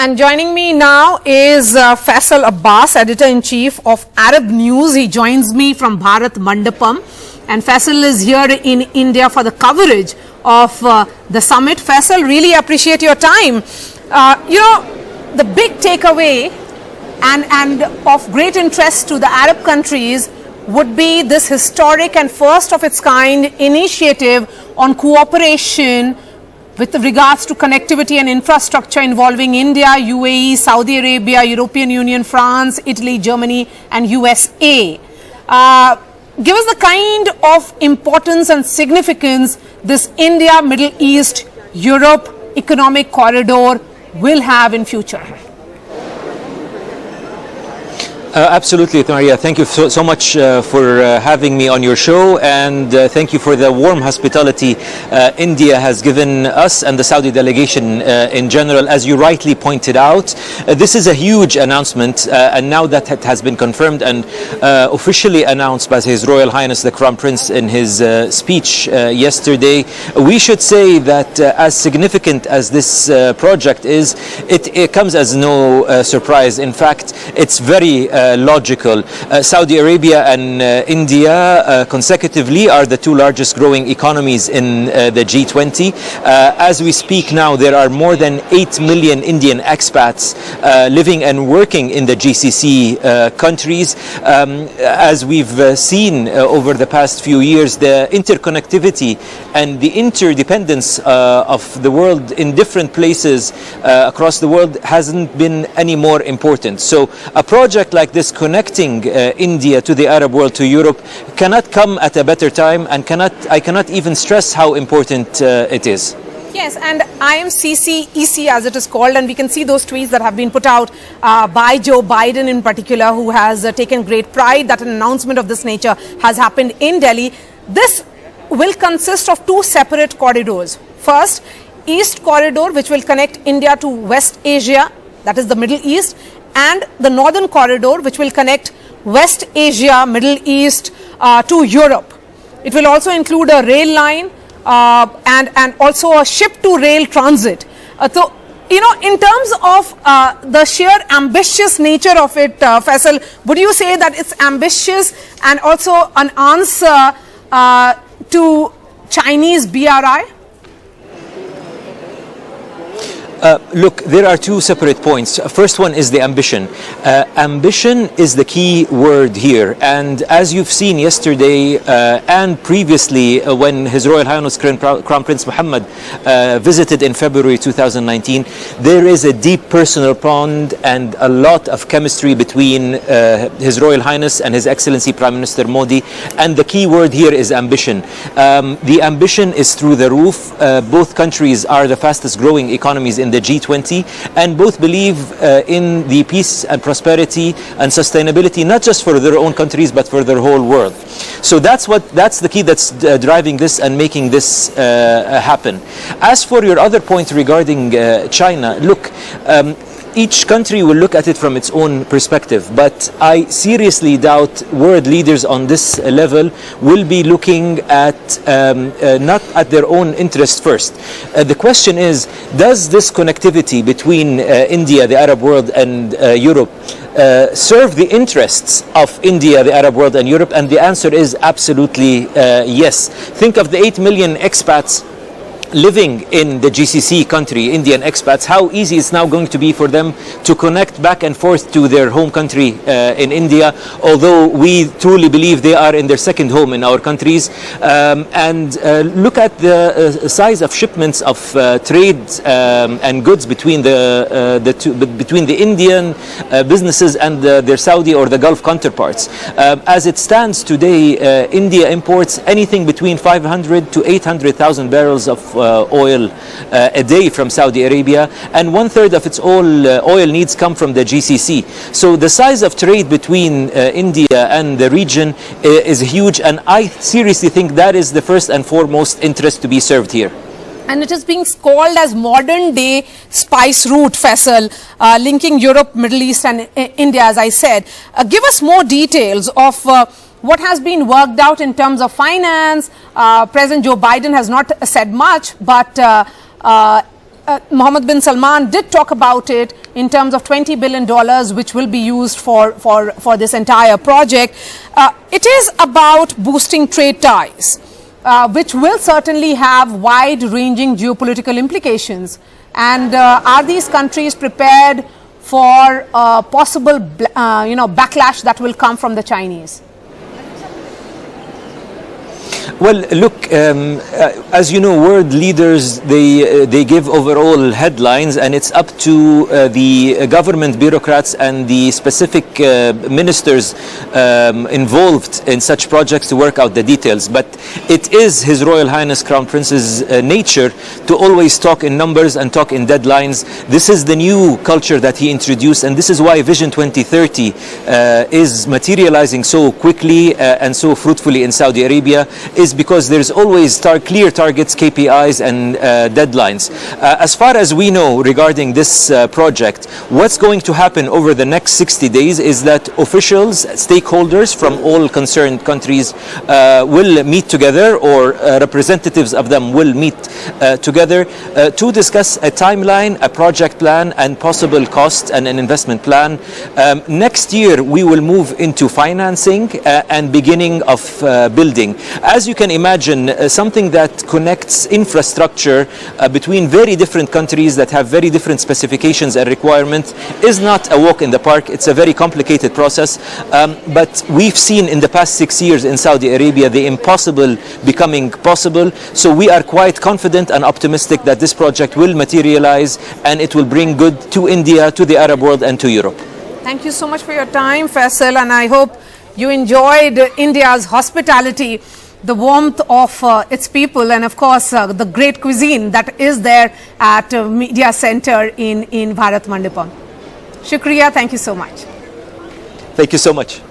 And joining me now is Faisal Abbas, Editor-in-Chief of Arab News. He joins me from Bharat Mandapam. And Faisal is here in India for the coverage of the summit. Faisal, really appreciate your time. The big takeaway and of great interest to the Arab countries would be this historic and first of its kind initiative on cooperation with regards to connectivity and infrastructure involving India, UAE, Saudi Arabia, European Union, France, Italy, Germany and USA. Give us the kind of importance and significance this India, Middle East, Europe economic corridor will have in future. Absolutely, Maria. Thank you so much for having me on your show, and thank you for the warm hospitality India has given us and the Saudi delegation in general. As you rightly pointed out, this is a huge announcement, and now that it has been confirmed and officially announced by His Royal Highness the Crown Prince in his speech yesterday, we should say that as significant as this project is, it comes as no surprise. In fact, it's very logical. Saudi Arabia and India consecutively are the two largest growing economies in the G20. As we speak now, there are more than 8 million Indian expats living and working in the GCC countries. As we've seen over the past few years, the interconnectivity and the interdependence of the world in different places across the world hasn't been any more important. So a project like this connecting India to the Arab world, to Europe, cannot come at a better time, and I cannot even stress how important it is. Yes, and IMCC-EC as it is called, and we can see those tweets that have been put out by Joe Biden in particular, who has taken great pride that an announcement of this nature has happened in Delhi. This will consist of two separate corridors. First, East Corridor, which will connect India to West Asia, that is the Middle East, and the Northern Corridor, which will connect West Asia, Middle East to Europe. It will also include a rail line and also a ship-to-rail transit. So, in terms of the sheer ambitious nature of it, Faisal, would you say that it's ambitious and also an answer to Chinese BRI? Look, there are two separate points. First one is the ambition. Ambition is the key word here. And as you've seen yesterday and previously when His Royal Highness Crown Prince Mohammed visited in February 2019, there is a deep personal bond and a lot of chemistry between His Royal Highness and His Excellency Prime Minister Modi. And the key word here is ambition. The ambition is through the roof. Both countries are the fastest growing economies in the G20, and both believe in the peace and prosperity and sustainability, not just for their own countries but for their whole world. So that's the key that's driving this and making this happen. As for your other point regarding China, look, each country will look at it from its own perspective, but I seriously doubt world leaders on this level will be looking at not at their own interest first. The question is, does this connectivity between India, the Arab world, and Europe serve the interests of India, the Arab world, and Europe? And the answer is absolutely yes. Think of the 8 million expats living in the GCC country, Indian expats, how easy it's now going to be for them to connect back and forth to their home country in India, although we truly believe they are in their second home in our countries. And look at the size of shipments of trade and goods between between the Indian businesses and their Saudi or the Gulf counterparts. As it stands today, India imports anything between 500 to 800,000 barrels of oil a day from Saudi Arabia, and 1/3 of its oil needs come from the GCC. So the size of trade between India and the region is huge, and I seriously think that is the first and foremost interest to be served here. And it is being called as modern day spice route, Faisal, linking Europe, Middle East and India, as I said. Give us more details of what has been worked out in terms of finance. President Joe Biden has not said much, but Mohammed bin Salman did talk about it in terms of $20 billion, which will be used for this entire project. It is about boosting trade ties, which will certainly have wide-ranging geopolitical implications. And are these countries prepared for possible, backlash that will come from the Chinese? Well, look, as you know, world leaders, they give overall headlines, and it's up to the government bureaucrats and the specific ministers involved in such projects to work out the details. But it is His Royal Highness Crown Prince's nature to always talk in numbers and talk in deadlines. This is the new culture that he introduced, and this is why Vision 2030 is materializing so quickly and so fruitfully in Saudi Arabia, is because there's always clear targets, KPIs, and deadlines. As far as we know regarding this project, what's going to happen over the next 60 days is that officials, stakeholders from all concerned countries will meet together, or representatives of them will meet together to discuss a timeline, a project plan, and possible cost and an investment plan. Next year, we will move into financing and beginning of building. As you can imagine, something that connects infrastructure between very different countries that have very different specifications and requirements is not a walk in the park. It's a very complicated process. But we've seen in the past 6 years in Saudi Arabia the impossible becoming possible. So we are quite confident and optimistic that this project will materialize and it will bring good to India, to the Arab world, and to Europe. Thank you so much for your time, Faisal, and I hope you enjoyed India's hospitality, the warmth of its people, and of course the great cuisine that is there at Media Center in Bharat Mandapam. Shukriya, thank you so much. Thank you so much.